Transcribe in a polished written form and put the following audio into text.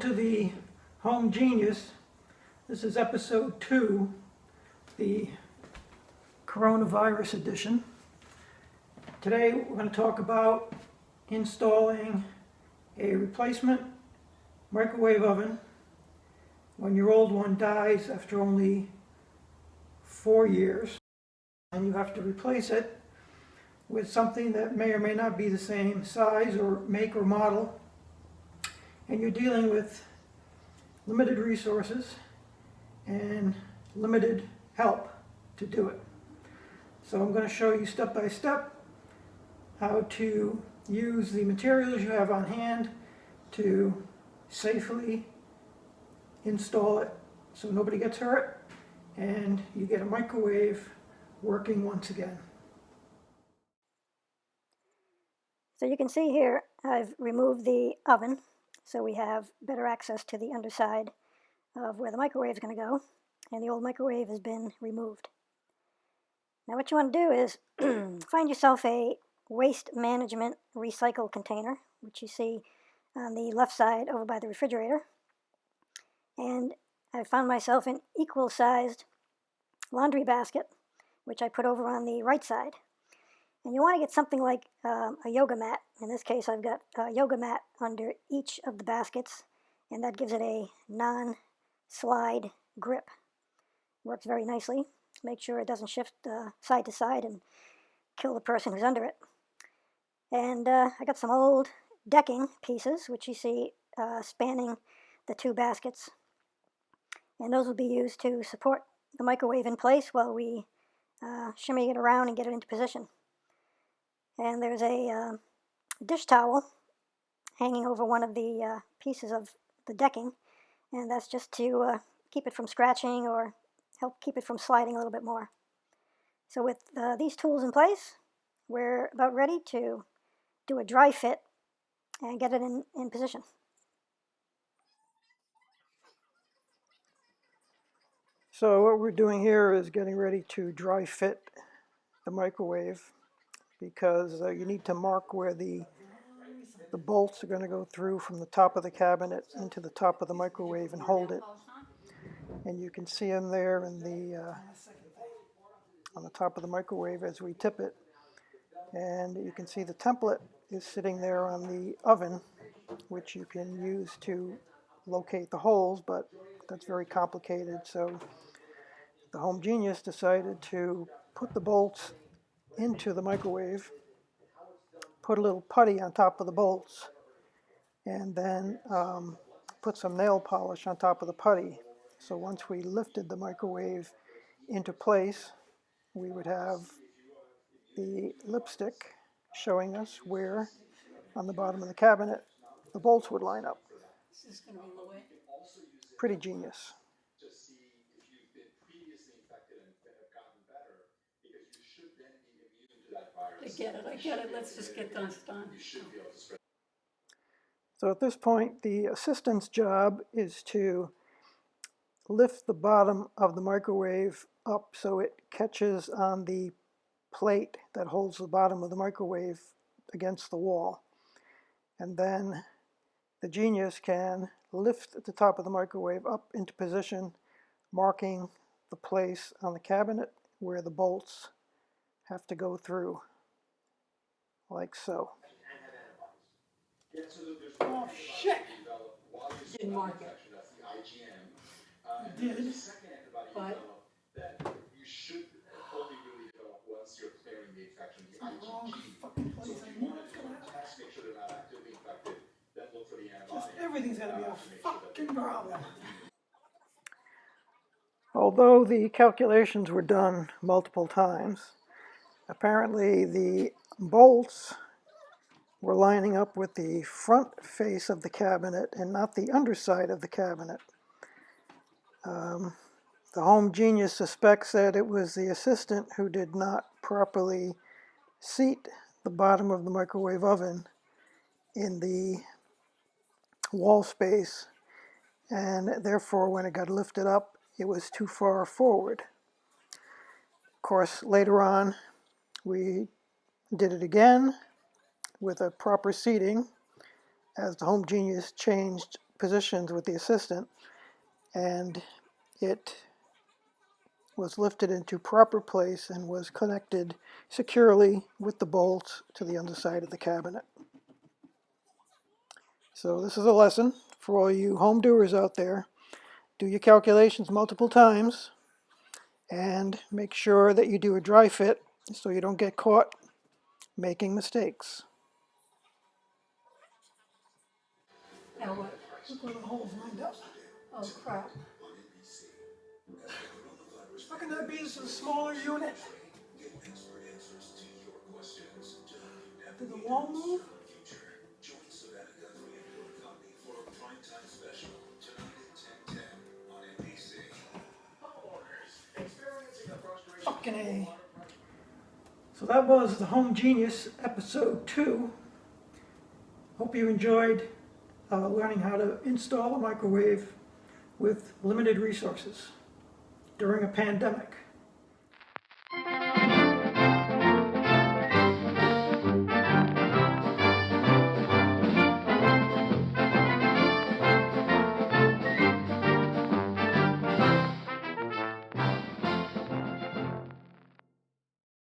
to the Home Genius. This is episode 2, the coronavirus edition. Today we're going to talk about installing a replacement microwave oven when your old one dies after only 4 years, and you have to replace it with something that may or may not be the same size or make or model, and you're dealing with limited resources and limited help to do it. So I'm going to show you step by step how to use the materials you have on hand to safely install it so nobody gets hurt and you get a microwave working once again. So you can see here I've removed the oven so we have better access to the underside of where the microwave is going to go, and the old microwave has been removed. Now what you want to do is find yourself a waste management recycle container, which you see on the left side over by the refrigerator, and I found myself an equal sized laundry basket, which I put over on the right side. And you want to get something like a yoga mat. In this case, I've got a yoga mat under each of the baskets, and that gives it a non-slide grip. Works very nicely. Make sure it doesn't shift side to side and kill the person who's under it. And I got some old decking pieces, which you see spanning the two baskets. And those will be used to support the microwave in place while we shimmy it around and get it into position. And there's a dish towel hanging over one of the pieces of the decking, and that's just to keep it from scratching or help keep it from sliding a little bit more. So with these tools in place, we're about ready to do a dry fit and get it in position. So what we're doing here is getting ready to dry fit the microwave, because you need to mark where the bolts are going to go through from the top of the cabinet into the top of the microwave and hold it. And you can see them there in the on the top of the microwave as we tip it. And you can see the template is sitting there on the oven, which you can use to locate the holes, but that's very complicated. So the Home Genius decided to put the bolts into the microwave, put a little putty on top of the bolts, and then put some nail polish on top of the putty. So once we lifted the microwave into place, we would have the lipstick showing us where on the bottom of the cabinet the bolts would line up. Pretty genius. I get it. Let's just get this done. So at this point, the assistant's job is to lift the bottom of the microwave up so it catches on the plate that holds the bottom of the microwave against the wall. And then the Genius can lift the top of the microwave up into position, marking the place on the cabinet where the bolts have to go through, like so. Oh, shit. Didn't mark it. You did, but it's the wrong fucking place. I knew it for that. Just everything's gonna be a fucking problem. Although the calculations were done multiple times, apparently the bolts were lining up with the front face of the cabinet and not the underside of the cabinet. The Home Genius suspects that it was the assistant who did not properly seat the bottom of the microwave oven in the wall space, and therefore when it got lifted up, it was too far forward. Of course, later on, we did it again with a proper seating as the Home Genius changed positions with the assistant, and it was lifted into proper place and was connected securely with the bolts to the underside of the cabinet. So this is a lesson for all you home doers out there. Do your calculations multiple times and make sure that you do a dry fit so you don't get caught making mistakes. Now what? Look where the hole's lined up. Oh crap. How can that be? This is a smaller unit. Did the wall move? Fucking A. So that was the Home Genius episode 2. Hope you enjoyed learning how to install a microwave with limited resources during a pandemic.